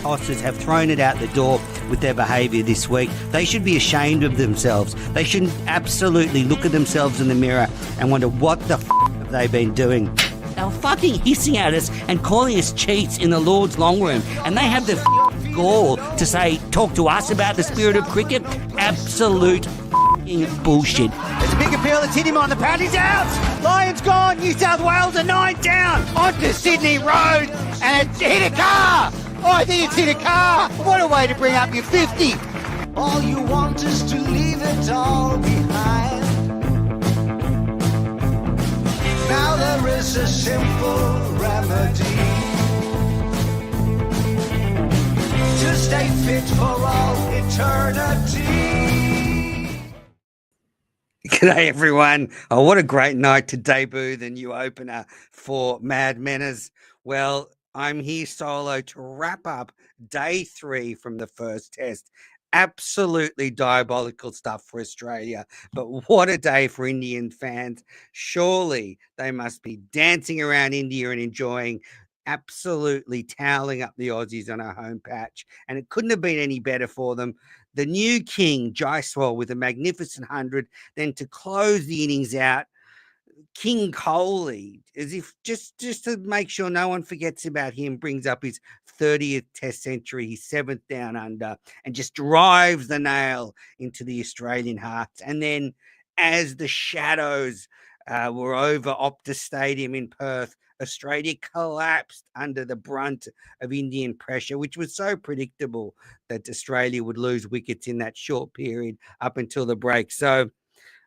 tossers have thrown it out the door with their behaviour this week. They should be ashamed of themselves. They should absolutely look at themselves in the mirror and wonder what the have they been doing. They were fucking hissing at us and calling us cheats in the Lord's long room, and they have the gall to say, talk to us about the spirit of cricket. Absolute bullshit. There's a big appeal, it's hit him on the pad, he's out! Lions gone, New South Wales are 9 down! Onto Sydney Road, and it's hit a car! Oh, I think it's hit a car! What a way to bring up your 50! All you want is to leave it all behind. Now there is a simple remedy to stay fit for all eternity. G'day everyone. Oh, what a great night to debut the new opener for Mad Menners. Well, I'm here solo to wrap up day 3 from the first test. Absolutely diabolical stuff for Australia, but what a day for Indian fans. Surely they must be dancing around India and enjoying absolutely toweling up the Aussies on our home patch, and it couldn't have been any better for them. The new king, Jaiswal, with a magnificent 100, then to close the innings out, King Kohli, as if just to make sure no one forgets about him, brings up his 30th test century, his 7th down under, and just drives the nail into the Australian hearts. And then as the shadows were over Optus Stadium in Perth, Australia collapsed under the brunt of Indian pressure, which was so predictable that Australia would lose wickets in that short period up until the break. So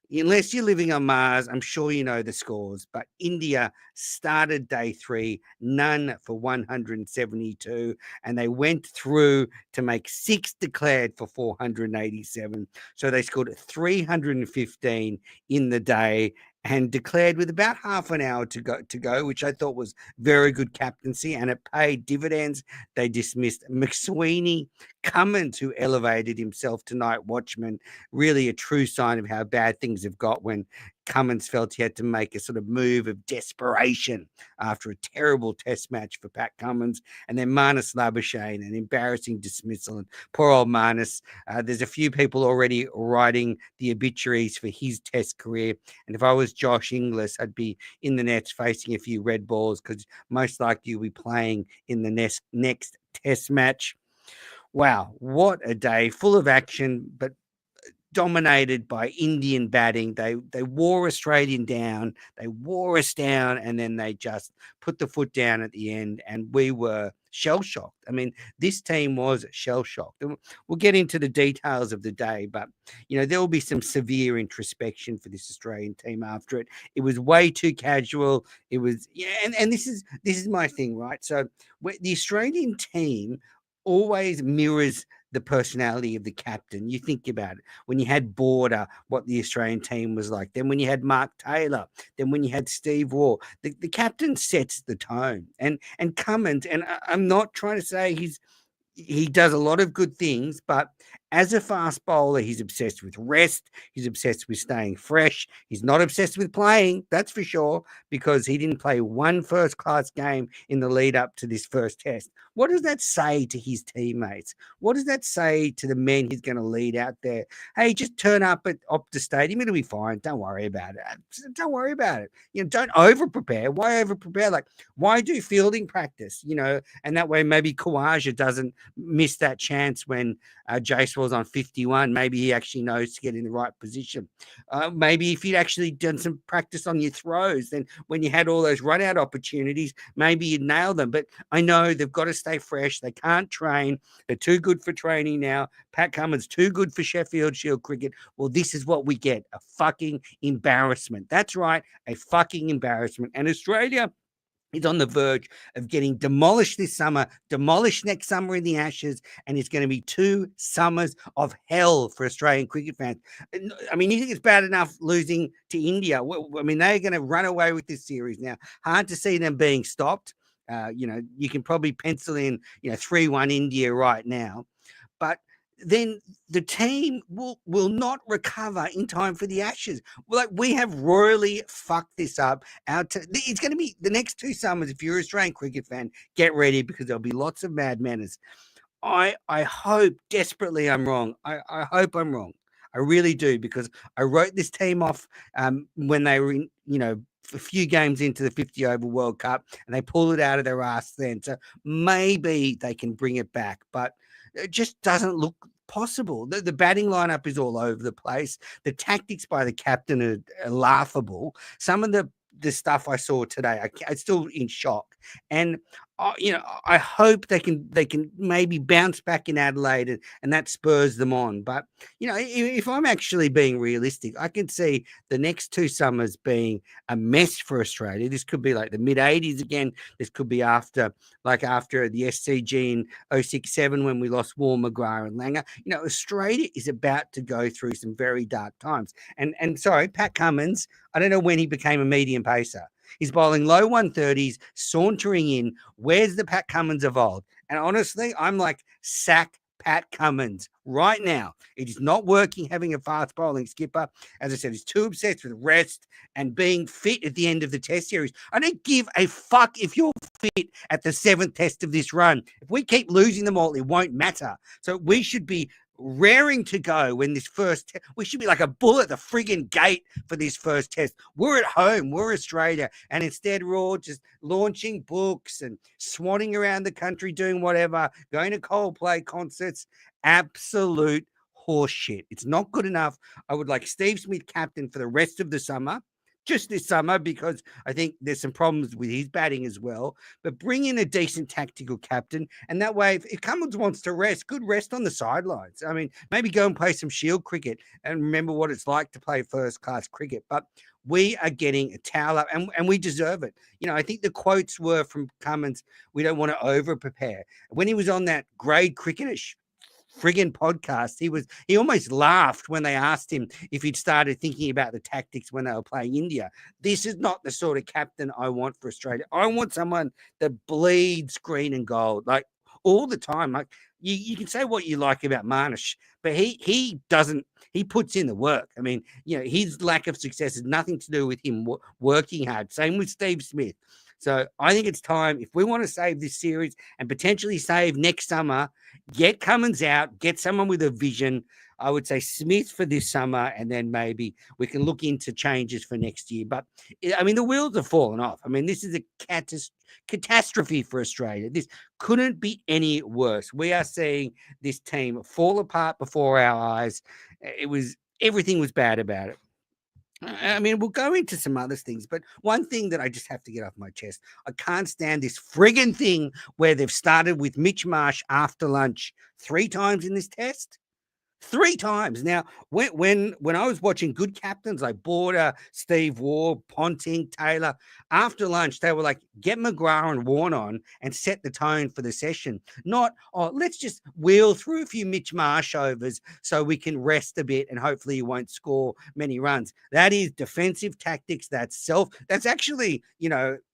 unless you're living on Mars, I'm sure you know the scores, but India started day 3, none for 172, and they went through to make 6 declared for 487. So they scored 315 in the day and declared with about half an hour to go, which I thought was very good captaincy, and it paid dividends. They dismissed McSweeney, Cummins, who elevated himself to night watchman, really a true sign of how bad things have got when Cummins felt he had to make a sort of move of desperation after a terrible test match for Pat Cummins. And then Marnus Labuschagne, an embarrassing dismissal. And poor old Marnus, there's a few people already writing the obituaries for his test career. And if I was Josh Inglis, I'd be in the nets facing a few red balls, because most likely you'll be playing in the next test match. Wow, what a day, full of action, but dominated by Indian batting. They wore Australian down, they wore us down, and then they just put the foot down at the end, and we were shell-shocked. I mean, this team was shell-shocked. We'll get into the details of the day, but you know, there will be some severe introspection for this Australian team after it. It was way too casual. It was, yeah, and this is my thing, right? So the Australian team always mirrors the personality of the captain. You think about it. When you had Border, what the Australian team was like. Then when you had Mark Taylor. Then when you had Steve Waugh. The captain sets the tone. And Cummins, and I'm not trying to say he does a lot of good things, but as a fast bowler, he's obsessed with rest. He's obsessed with staying fresh. He's not obsessed with playing, that's for sure, because he didn't play one first-class game in the lead up to this first test. What does that say to his teammates? What does that say to the men he's going to lead out there? Hey, just turn up at Optus Stadium. It'll be fine. Don't worry about it. Don't worry about it. You know, don't over-prepare. Why over-prepare? Like, why do fielding practice? You know, and that way maybe Khawaja doesn't miss that chance when Jaiswal's on 51. Maybe he actually knows to get in the right position. Maybe if you'd actually done some practice on your throws, then when you had all those run-out opportunities, maybe you'd nail them. But I know they've got to stay fresh. They can't train. They're too good for training now. Pat Cummins too good for Sheffield Shield cricket. Well, this is what we get, a fucking embarrassment. That's right, a fucking embarrassment. And Australia is on the verge of getting demolished this summer, demolished next summer in the Ashes, and it's going to be 2 summers of hell for Australian cricket fans. I mean, you think it's bad enough losing to India? I mean, they're going to run away with this series now. Hard to see them being stopped. You know, you can probably pencil in, 3-1 India right now, but then the team will not recover in time for the Ashes. Like, we have royally fucked this up. It's going to be the next 2 summers. If you're an Australian cricket fan, get ready, because there'll be lots of Mad Manners. I hope desperately I'm wrong. I hope I'm wrong. I really do, because I wrote this team off when they were in, a few games into the 50 over World Cup, and they pulled it out of their ass then. So maybe they can bring it back, but it just doesn't look possible. The batting lineup is all over the place. The tactics by the captain are laughable. Some of the stuff I saw today, I'm still in shock. And I hope they can maybe bounce back in Adelaide, and that spurs them on. But if I'm actually being realistic, I can see the next 2 summers being a mess for Australia. This could be like the mid '80s again. This could be after the SCG in 06-07 when we lost War, McGrath, and Langer. Australia is about to go through some very dark times. And sorry, Pat Cummins, I don't know when he became a medium pacer. He's bowling low 130s, sauntering in. Where's the Pat Cummins of old? And honestly, I'm like, sack Pat Cummins right now. It is not working having a fast bowling skipper. As I said, he's too obsessed with rest and being fit at the end of the test series. I don't give a fuck if you're fit at the 7th test of this run. If we keep losing them all, it won't matter. So we should be raring to go when this we should be like a bull at the friggin' gate for this first test. We're at home, we're Australia, and instead we're all just launching books and swanning around the country doing whatever, going to Coldplay concerts. Absolute horseshit. It's not good enough. I would like Steve Smith captain for the rest of the summer, just this summer, because I think there's some problems with his batting as well. But bring in a decent tactical captain, and that way, if Cummins wants to rest, good rest on the sidelines. I mean, maybe go and play some shield cricket and remember what it's like to play first-class cricket. But we are getting a towel up, and we deserve it. I think the quotes were from Cummins, we don't want to over-prepare. When he was on that grade cricketish friggin' podcast, he almost laughed when they asked him if he'd started thinking about the tactics when they were playing India. This is not the sort of captain I want for Australia. I want someone that bleeds green and gold, like all the time. Like you can say what you like about Marnish, but he doesn't. He puts in the work. I mean, his lack of success has nothing to do with him working hard. Same with Steve Smith. So I think it's time, if we want to save this series and potentially save next summer, get Cummins out, get someone with a vision. I would say Smith for this summer, and then maybe we can look into changes for next year. But I mean, the wheels have fallen off. I mean, this is a catastrophe for Australia. This couldn't be any worse. We are seeing this team fall apart before our eyes. Everything was bad about it. I mean, we'll go into some other things, but one thing that I just have to get off my chest, I can't stand this friggin' thing where they've started with Mitch Marsh after lunch 3 times in this test. 3 times. Now, when I was watching good captains like Border, Steve Waugh, Ponting, Taylor, after lunch, they were like, get McGrath and Warne on and set the tone for the session. Not, let's just wheel through a few Mitch Marsh overs so we can rest a bit and hopefully you won't score many runs. That is defensive tactics. That's actually,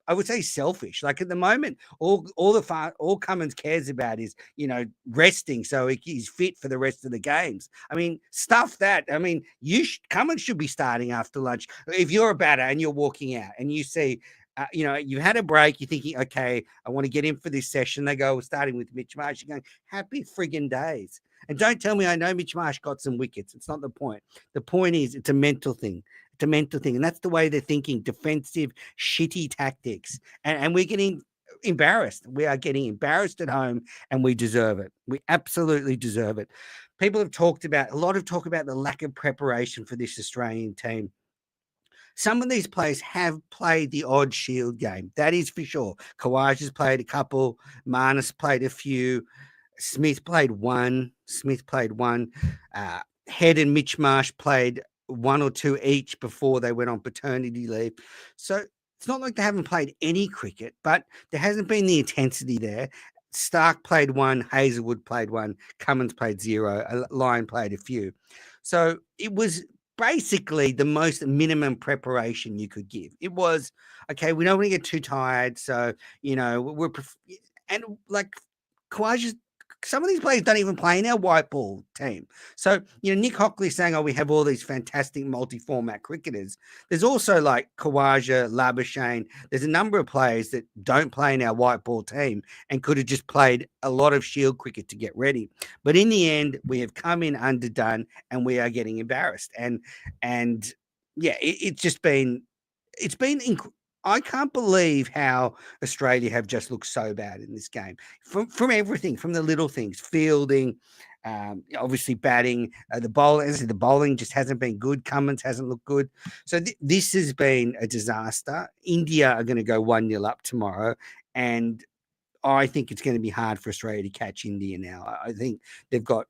I would say selfish. Like at the moment, all Cummins cares about is, resting so he's fit for the rest of the games. I mean, stuff that. I mean, Cummins should be starting after lunch. If you're a batter and you're walking out and you see, you had a break, you're thinking, okay, I want to get in for this session. They go, starting with Mitch Marsh. You're going, happy friggin' days. And don't tell me I know Mitch Marsh got some wickets. It's not the point. The point is it's a mental thing. It's a mental thing. And that's the way they're thinking, defensive, shitty tactics. And we're getting embarrassed. We are getting embarrassed at home, and we deserve it. We absolutely deserve it. People have talked about the lack of preparation for this Australian team. Some of these players have played the odd shield game. That is for sure. Kawaj has played a couple. Marnus played a few. Smith played one. Head and Mitch Marsh played 1 or 2 each before they went on paternity leave. So it's not like they haven't played any cricket, but there hasn't been the intensity there. Stark played 1, Hazelwood played 1, Cummins played 0, Lyon played a few. So it was basically the most minimum preparation you could give. It was, okay, we don't want to get too tired. So, we're, and like Kawaj some of these players don't even play in our white ball team. So, Nick Hockley saying, we have all these fantastic multi-format cricketers. There's also like Khawaja, Labuschagne. There's a number of players that don't play in our white ball team and could have just played a lot of shield cricket to get ready. But in the end, we have come in underdone and we are getting embarrassed. And yeah, it's just been, I can't believe how Australia have just looked so bad in this game from everything, from the little things, fielding, obviously batting, the bowling just hasn't been good. Cummins hasn't looked good. So this has been a disaster. India are going to go 1-0 up tomorrow, and I think it's going to be hard for Australia to catch India now. I think they've got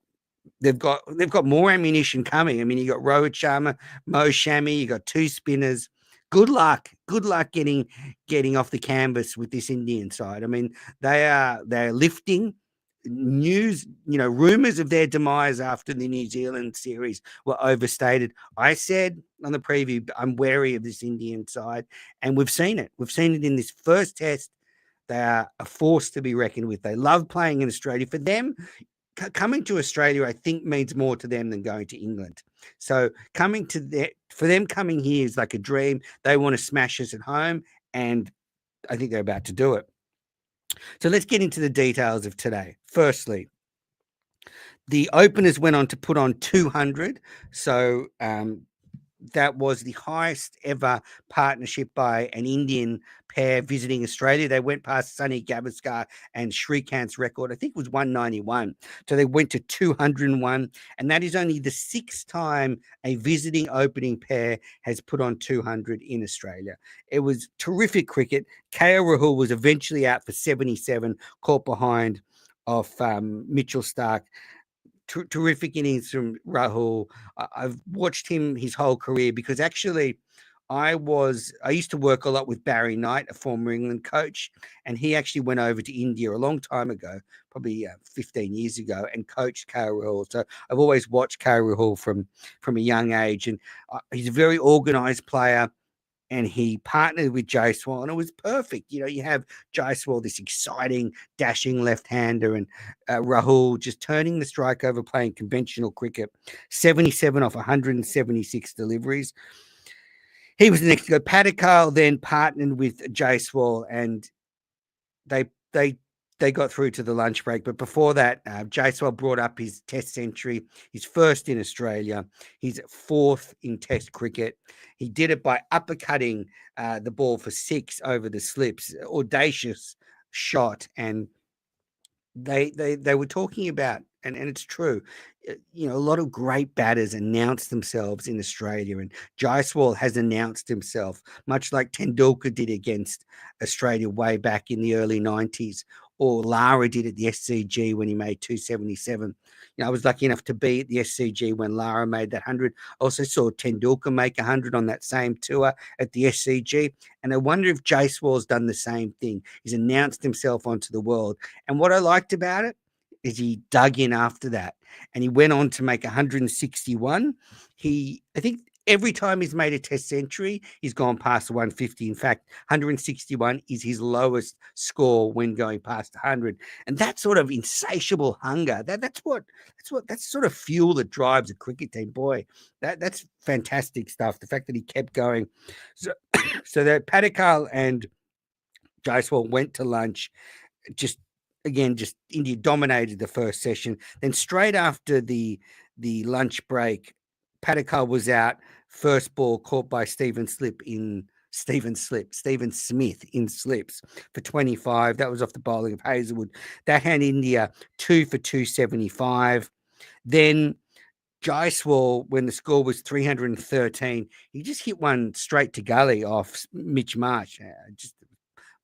more ammunition coming. I mean, you got Rohit Sharma, Mo Shami, you got 2 spinners. Good luck getting off the canvas with this Indian side. I mean, they're lifting news, rumors of their demise after the New Zealand series were overstated. I said on the preview, I'm wary of this Indian side, and we've seen it. We've seen it in this first test. They are a force to be reckoned with. They love playing in Australia. For them, coming to Australia, I think, means more to them than going to England. So for them coming here is like a dream. They want to smash us at home, and I think they're about to do it. So let's get into the details of today. Firstly, the openers went on to put on 200. So that was the highest ever partnership by an Indian pair visiting Australia. They went past Sunny Gavaskar and Shrikant's record. I think it was 191. So they went to 201. And that is only the 6th time a visiting opening pair has put on 200 in Australia. It was terrific cricket. KL Rahul was eventually out for 77, caught behind off Mitchell Stark. Terrific innings from Rahul. I've watched him his whole career because actually I used to work a lot with Barry Knight, a former England coach, and he actually went over to India a long time ago, probably 15 years ago, and coached KL Rahul. So I've always watched KL Rahul from a young age, and he's a very organized player. And he partnered with Jaiswal, and it was perfect. You have Jaiswal, this exciting, dashing left-hander, and Rahul just turning the strike over, playing conventional cricket, 77 off 176 deliveries. He was the next to go. Padikkal then partnered with Jaiswal, and they got through to the lunch break. But before that, Jaiswal brought up his test century, his first in Australia, his 4th in test cricket. He did it by uppercutting the ball for 6 over the slips. Audacious shot. And they were talking about, and it's true, a lot of great batters announce themselves in Australia, and Jaiswal has announced himself, much like Tendulkar did against Australia way back in the early 90s, or Lara did at the SCG when he made 277. I was lucky enough to be at the SCG when Lara made that 100. I also saw Tendulkar make 100 on that same tour at the SCG. And I wonder if Jaiswal's done the same thing. He's announced himself onto the world. And what I liked about it is he dug in after that, and he went on to make 161. I think every time he's made a test century, he's gone past the 150. In fact, 161 is his lowest score when going past 100. And that sort of insatiable hunger, that's sort of fuel that drives a cricket team. Boy, that's fantastic stuff. The fact that he kept going. So that Padikkal and Jaiswal went to lunch. Just India dominated the first session. Then straight after the lunch break, Padikkal was out. First ball caught by Stephen Smith in slips for 25. That was off the bowling of Hazelwood. That had India 2 for 275. Then Jaiswal, when the score was 313, he just hit one straight to gully off Mitch Marsh. Just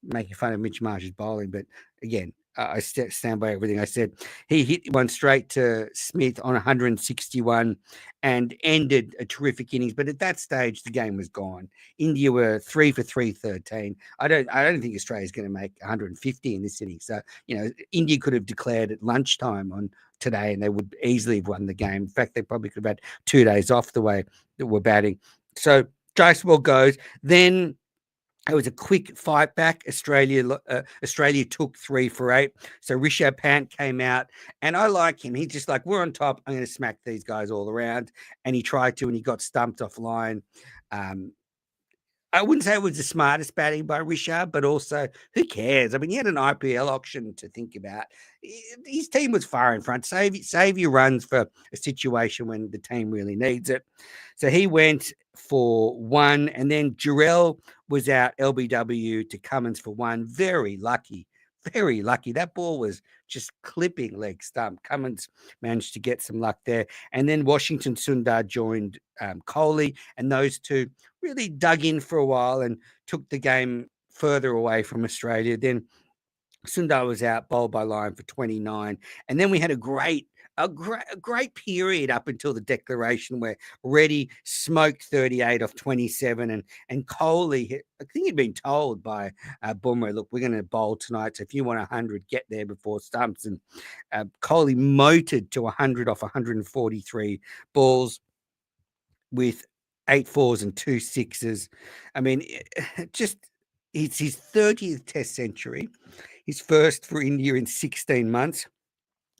making fun of Mitch Marsh's bowling, but again, I stand by everything I said. He hit one straight to Smith on 161 and ended a terrific innings. But at that stage, the game was gone. India were 3 for 313. I don't think Australia's going to make 150 in this inning. So, India could have declared at lunchtime on today, and they would easily have won the game. In fact, they probably could have had 2 days off the way that we're batting. So Jaiswal goes. Then It was a quick fight back. Australia took 3 for 8. So Rishabh Pant came out, and I like him. He's just like, we're on top. I'm going to smack these guys all around. And he tried to, and he got stumped offline. I wouldn't say it was the smartest batting by Richard, but also who cares? I mean, he had an IPL auction to think about. His team was far in front. Save your runs for a situation when the team really needs it. So he went for 1, and then Jarrell was out LBW to Cummins for 1. Very lucky. Very lucky. That ball was just clipping leg stump. Cummins managed to get some luck there. And then Washington Sundar joined Kohli, and those two really dug in for a while and took the game further away from Australia. Then Sundar was out, bowled by Lyon for 29. And then we had a great period up until the declaration where Reddy smoked 38 off 27. And Kohli, I think he'd been told by Bumrah, look, we're going to bowl tonight. So if you want 100, get there before stumps. And Kohli motored to 100 off 143 balls with 8 fours and 2 sixes. I mean, just it's his 30th Test century, his first for India in 16 months.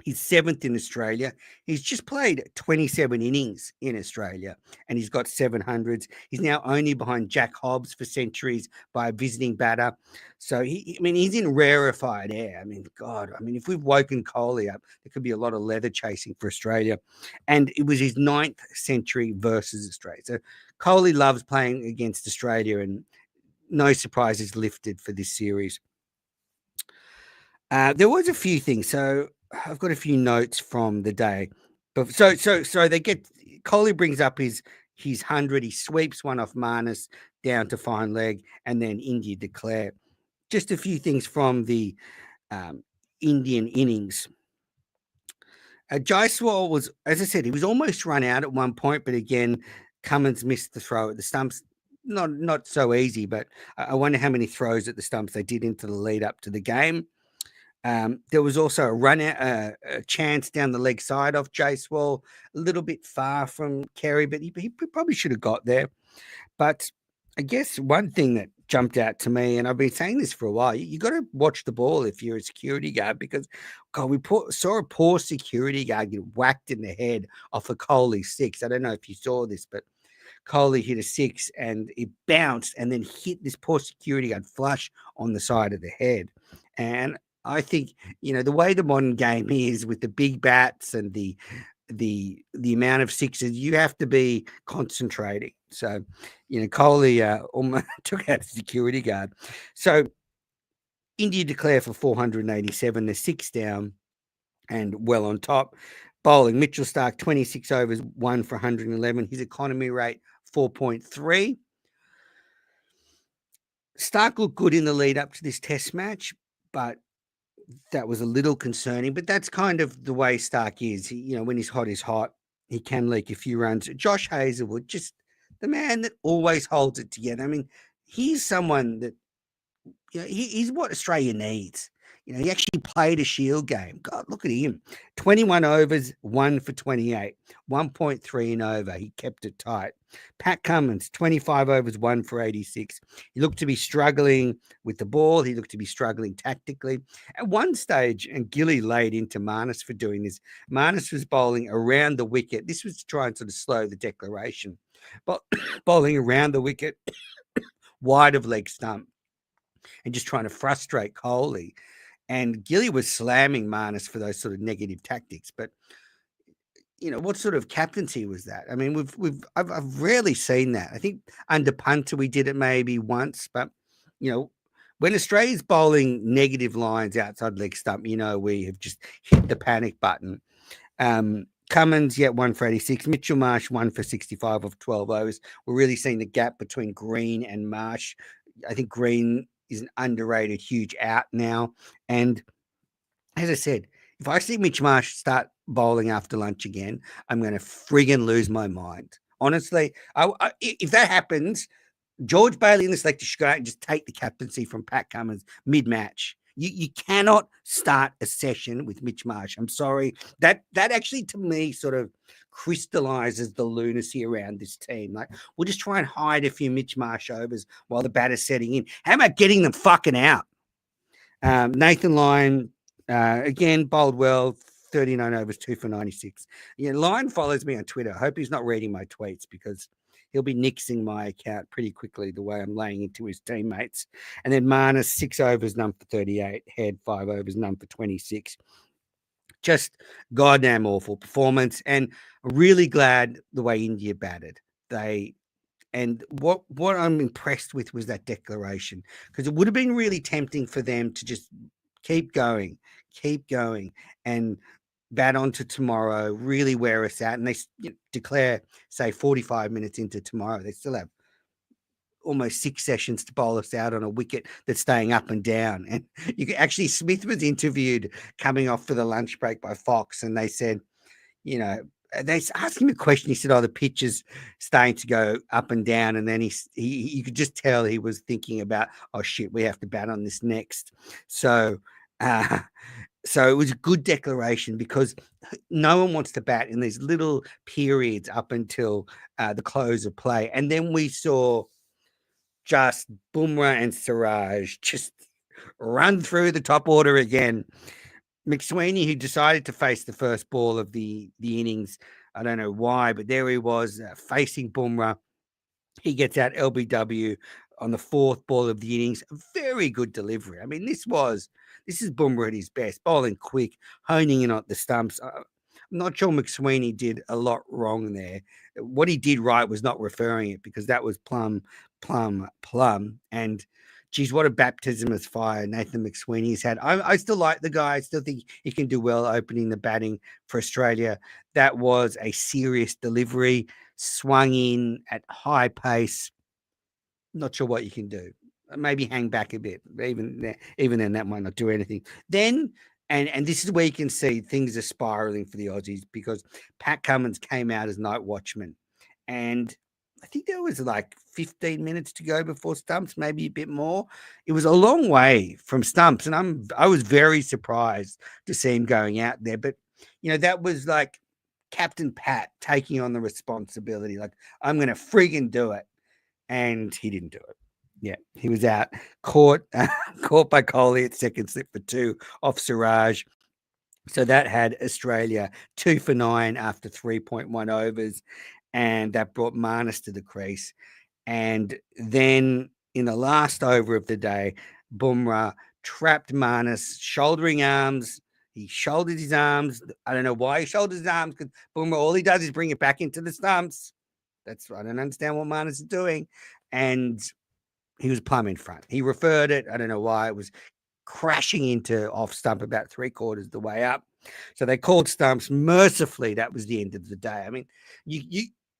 He's 7th in Australia. He's just played 27 innings in Australia, and he's got 700s. He's now only behind Jack Hobbs for centuries by a visiting batter. So, he's in rarefied air. I mean, God, if we've woken Kohli up, there could be a lot of leather chasing for Australia. And it was his 9th century versus Australia. So, Kohli loves playing against Australia, and no surprise is lifted for this series. There was a few things. So, I've got a few notes from the day, but so they get Kohli brings up his 100. He sweeps one off Marnus down to fine leg, and then India declare. Just a few things from the Indian innings. Jaiswal was, as I said, he was almost run out at one point, but again, Cummins missed the throw at the stumps. Not so easy, but I wonder how many throws at the stumps they did into the lead up to the game. There was also a run out, a chance down the leg side off Jaiswal, a little bit far from Carey, but he probably should have got there. But I guess one thing that jumped out to me, and I've been saying this for a while, you got to watch the ball if you're a security guard, because God, we saw a poor security guard get whacked in the head off a Kohli 6. I don't know if you saw this, but Kohli hit a 6 and it bounced and then hit this poor security guard flush on the side of the head. And I think, the way the modern game is with the big bats and the amount of sixes, you have to be concentrating. So, Kohli almost took out the security guard. So India declare for 487, they're 6 down and well on top. Bowling, Mitchell Starc, 26 overs, 1 for 111. His economy rate, 4.3. Starc looked good in the lead up to this test match, but that was a little concerning, but that's kind of the way Starc is. When he's hot, he's hot. He can leak a few runs. Josh Hazlewood, just the man that always holds it together. He's someone that, he's what Australia needs. He actually played a Shield game. God, look at him. 21 overs, 1 for 28, 1.3 in over. He kept it tight. Pat Cummins, 25 overs, 1 for 86. He looked to be struggling with the ball. He looked to be struggling tactically. At one stage, and Gilly laid into Marnus for doing this, Marnus was bowling around the wicket. This was to try and sort of slow the declaration. But bowling around the wicket, wide of leg stump, and just trying to frustrate Kohli. And Gilly was slamming Marnus for those sort of negative tactics. But, what sort of captaincy was that? I've rarely seen that. I think under Punter we did it maybe once. But, when Australia's bowling negative lines outside leg stump, we have just hit the panic button. Cummins, 1 for 86. Mitchell Marsh, 1 for 65 of 12 overs. We're really seeing the gap between Green and Marsh. I think Green is an underrated huge out now. And as I said, if I see Mitch Marsh start bowling after lunch again, I'm going to friggin' lose my mind. Honestly, if that happens, George Bailey and the selector should go out and just take the captaincy from Pat Cummins mid-match. You cannot start a session with Mitch Marsh. I'm sorry. That actually, to me, sort of crystallizes the lunacy around this team. Like, we'll just try and hide a few Mitch Marsh overs while the batter's setting in. How about getting them fucking out? Nathan Lyon, again, bowled well, 39 overs, 2 for 96. Lyon follows me on Twitter. I hope he's not reading my tweets because he'll be nixing my account pretty quickly the way I'm laying into his teammates. And then Marnus, 6 overs, none for 38. Head, 5 overs, none for 26. Just goddamn awful performance. And really glad the way India batted. And what I'm impressed with was that declaration, because it would have been really tempting for them to just keep going, and bat on to tomorrow, really wear us out. And they declare, say, 45 minutes into tomorrow, they still have almost 6 sessions to bowl us out on a wicket that's staying up and down. And actually, Smith was interviewed coming off for the lunch break by Fox, and they said, they asked him a question. He said, the pitch is starting to go up and down. And then you could just tell he was thinking about, oh, shit, we have to bat on this next. So it was a good declaration, because no one wants to bat in these little periods up until the close of play. And then we saw just Bumrah and Siraj just run through the top order again. McSweeney, who decided to face the first ball of the innings, I don't know why, but there he was facing Bumrah. He gets out LBW on the 4th ball of the innings. A very good delivery. I mean, this is Bumrah at his best, bowling quick, honing in on the stumps. I'm not sure McSweeney did a lot wrong there. What he did right was not referring it, because that was plum. And geez, what a baptism of fire Nathan McSweeney's had. I still like the guy. I still think he can do well opening the batting for Australia. That was a serious delivery, swung in at high pace. Not sure what you can do. Maybe hang back a bit. Even then, that might not do anything. Then, and this is where you can see things are spiraling for the Aussies, because Pat Cummins came out as night watchman, and I think there was like 15 minutes to go before stumps, maybe a bit more. It was a long way from stumps, and I was very surprised to see him going out there. But that was like Captain Pat taking on the responsibility. Like, I'm going to friggin' do it, and he didn't do it. Yeah, he was out, caught by Kohli at second slip for 2 off Siraj. So that had Australia 2 for 9 after 3.1 overs. And that brought Marnus to the crease. And then in the last over of the day, Bumrah trapped Marnus, shouldering arms. He shouldered his arms. I don't know why he shouldered his arms, because Bumrah, all he does is bring it back into the stumps. I don't understand what Marnus is doing. And he was plumb in front. He referred it. I don't know why. It was crashing into off stump about 3/4 the way up. So they called stumps. Mercifully, that was the end of the day. I mean,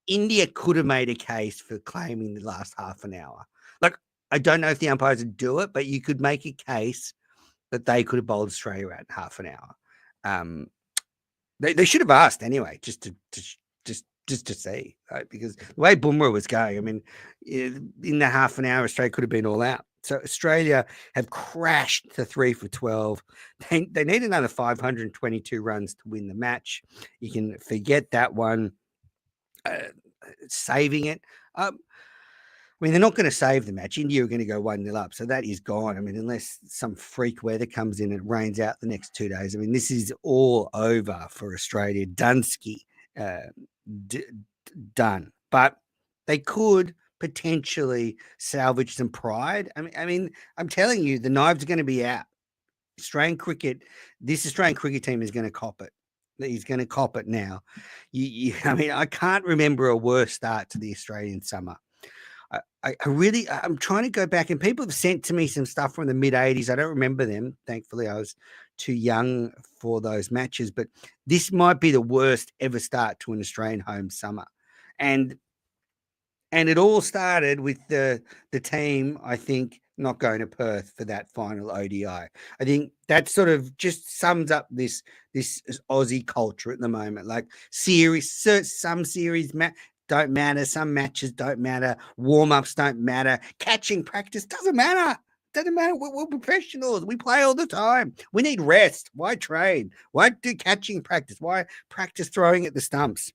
India could have made a case for claiming the last half an hour. Like, I don't know if the umpires would do it, but you could make a case that they could have bowled Australia out in half an hour. They should have asked anyway, just to see, right? Because the way Bumrah was going, I mean, in the half an hour, Australia could have been all out. So Australia have crashed to 3 for 12. They need another 522 runs to win the match. You can forget that one. Saving it. I mean, they're not going to save the match. India are going to go 1-0 up, so that is gone. I mean, unless some freak weather comes in and it rains out the next 2 days. I mean, this is all over for Australia. Dunsky, done. But they could potentially salvage some pride. I mean, I'm telling you, the knives are going to be out. This Australian cricket team is going to cop it. He's going to cop it now. I mean, I can't remember a worse start to the Australian summer. I'm trying to go back, and people have sent to me some stuff from the mid-'80s. I don't remember them. Thankfully, I was too young for those matches. But this might be the worst ever start to an Australian home summer. And it all started with the team, I think, not going to Perth for that final ODI. I think that sort of just sums up this Aussie culture at the moment. Like, some series don't matter, some matches don't matter, warm-ups don't matter, catching practice doesn't matter. Doesn't matter. We're professionals. We play all the time. We need rest. Why train? Why do catching practice? Why practice throwing at the stumps?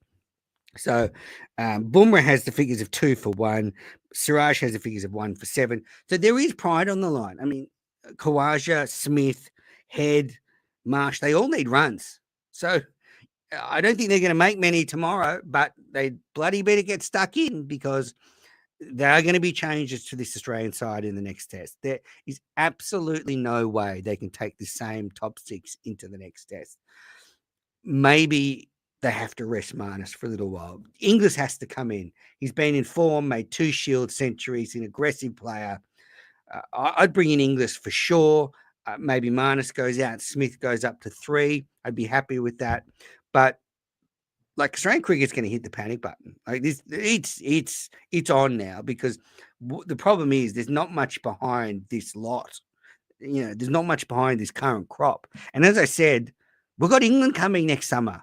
So Bumrah has the figures of 2 for 1. Siraj has the figures of 1 for 7. So there is pride on the line. I mean, Khawaja, Smith, Head, Marsh, they all need runs. So I don't think they're going to make many tomorrow, but they bloody better get stuck in because there are going to be changes to this Australian side in the next test. There is absolutely no way they can take the same top 6 into the next test. Maybe they have to rest Marnus for a little while. Inglis has to come in. He's been in form, made 2 Shield centuries, an aggressive player. I'd bring in Inglis for sure. Maybe Marnus goes out, Smith goes up to 3. I'd be happy with that. But like Australian cricket's going to hit the panic button. Like this, it's on now because the problem is there's not much behind this lot. There's not much behind this current crop. And as I said, we've got England coming next summer.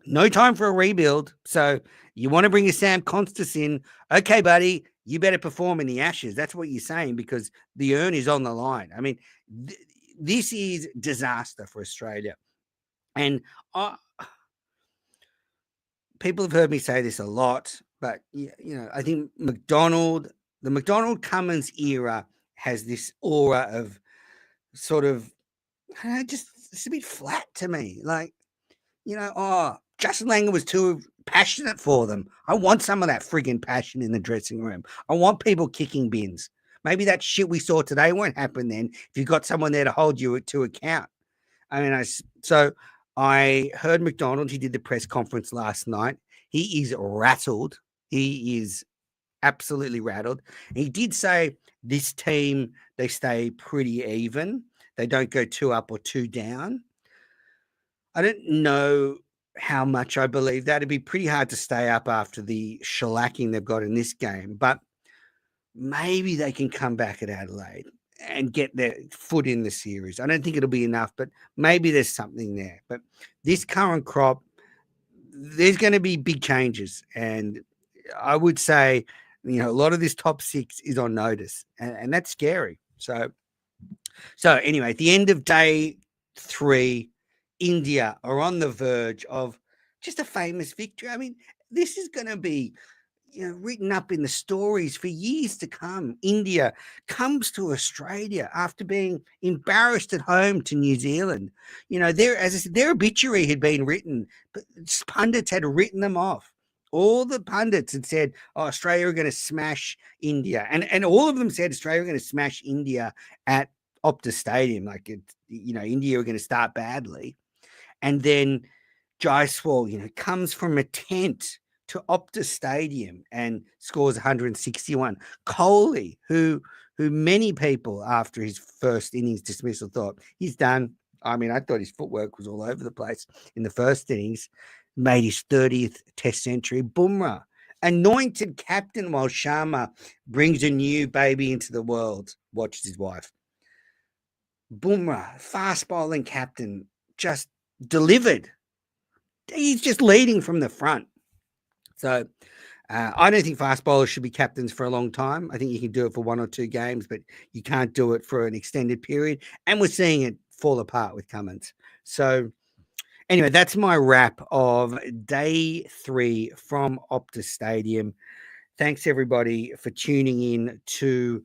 No time for a rebuild. So you want to bring a Sam Constas in. Okay, buddy, you better perform in the Ashes. That's what you're saying because the urn is on the line. I mean, this is disaster for Australia. And people have heard me say this a lot, but I think the McDonald Cummins era has this aura of sort of just it's a bit flat to me. Like, Justin Langer was too passionate for them. I want some of that friggin' passion in the dressing room. I want people kicking bins. Maybe that shit we saw today won't happen then if you've got someone there to hold you to account. I mean, I heard McDonald. He did the press conference last night. He is rattled. He is absolutely rattled. He did say this team, they stay pretty even. They don't go 2 up or 2 down. I don't know how much I believe that. It'd be pretty hard to stay up after the shellacking they've got in this game, but maybe they can come back at Adelaide and get their foot in the series. I don't think it'll be enough, but maybe there's something there. But this current crop, there's going to be big changes. And I would say, a lot of this top 6 is on notice, and that's scary. So anyway, at the end of day 3, India are on the verge of just a famous victory. I mean, this is going to be written up in the stories for years to come. India comes to Australia after being embarrassed at home to New Zealand. As I said, their obituary had been written, but pundits had written them off. All the pundits had said, Australia are going to smash India. And all of them said Australia are going to smash India at Optus Stadium. Like, India are going to start badly. And then Jaiswal, comes from a tent to Optus Stadium and scores 161. Kohli, who many people after his first innings dismissal thought he's done. I mean, I thought his footwork was all over the place in the first innings, made his 30th test century. Bumrah, anointed captain while Sharma brings a new baby into the world, watches his wife. Bumrah, fast bowling captain, just delivered. He's just leading from the front. So I don't think fast bowlers should be captains for a long time. I think you can do it for 1 or 2 games, but you can't do it for an extended period. And we're seeing it fall apart with Cummins. So anyway, that's my wrap of day 3 from Optus Stadium. Thanks, everybody, for tuning in to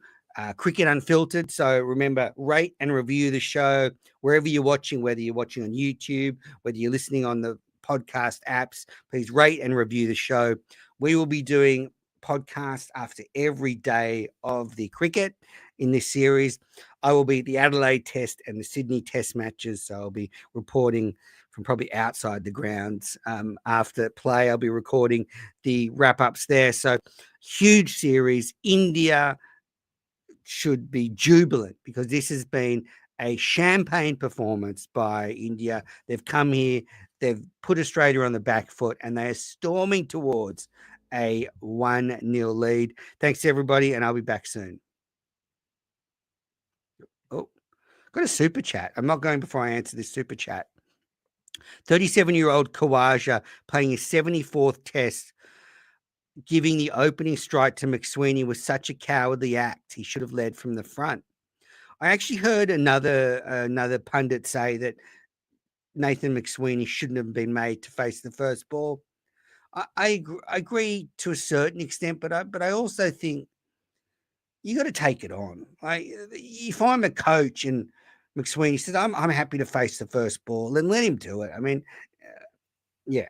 Cricket Unfiltered. So remember, rate and review the show wherever you're watching, whether you're watching on YouTube, whether you're listening on the podcast apps. Please rate and review the show. We will be doing podcasts after every day of the cricket in this series. I will be at the Adelaide Test and the Sydney Test matches, so I'll be reporting from probably outside the grounds. After play, I'll be recording the wrap-ups there. So huge series. India should be jubilant because this has been a champagne performance by India. They've come here, they've put Australia on the back foot, and they are storming towards a 1-0 lead. Thanks, everybody, and I'll be back soon. Oh, got a super chat. I'm not going before I answer this super chat. 37-year-old Khawaja playing his 74th test, giving the opening strike to McSweeney was such a cowardly act. He should have led from the front. I actually heard another pundit say that Nathan McSweeney shouldn't have been made to face the first ball. I agree to a certain extent, but I also think you got to take it on. Like if I'm a coach and McSweeney says I'm happy to face the first ball, then let him do it. I mean, yeah.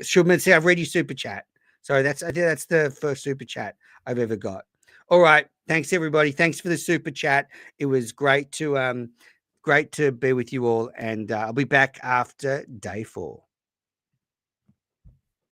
Shubman say I've read your super chat. So I think that's the first super chat I've ever got. All right. Thanks everybody. Thanks for the super chat. It was great to be with you all, and I'll be back after day 4.